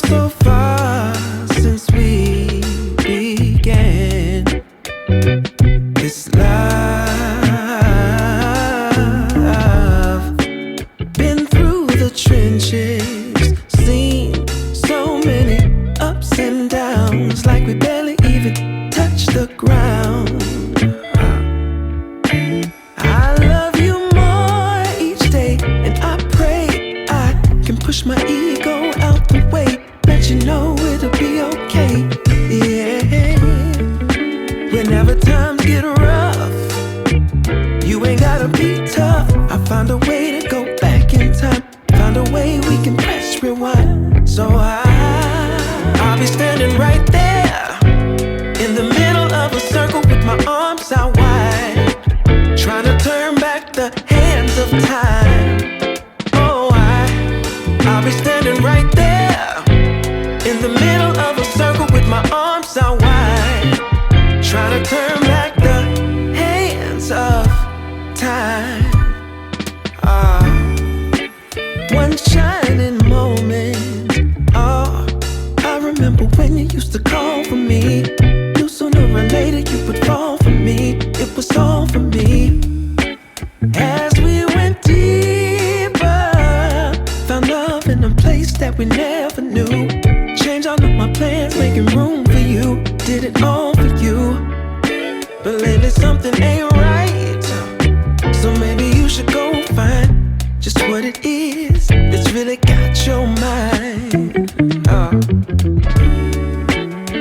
so far since we began this love. Been through the trenches, seen so many ups and downs, like we barely even touched the ground. I love you more each day, and I pray I can push my ego out the way, let you know it'll be okay. Yeah. Whenever times get rough, you ain't gotta be tough. I find a way to go back in time, find a way we can press rewind. So I'll be standing right there in the middle of a circle with my arms out wide, trying to turn back the hands of time. Oh, I'll be standing right there in the middle of a circle with my arms out wide, trying to turn back the hands of time. One shining moment. Oh, I remember when you used to call for me. Knew sooner or later you would fall for me. It was all for me. As we went deeper, found love in a place that we never knew. Changed all of my plans, making room for you. Did it all for you. But lately something ain't right, so maybe you should go find just what it is that's really got your mind.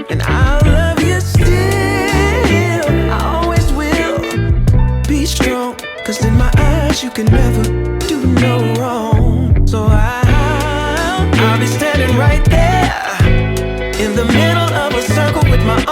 And I'll love you still, I always will. Be strong, cause in my eyes you can never do no wrong. So I'll be standing right there in the middle of a circle with my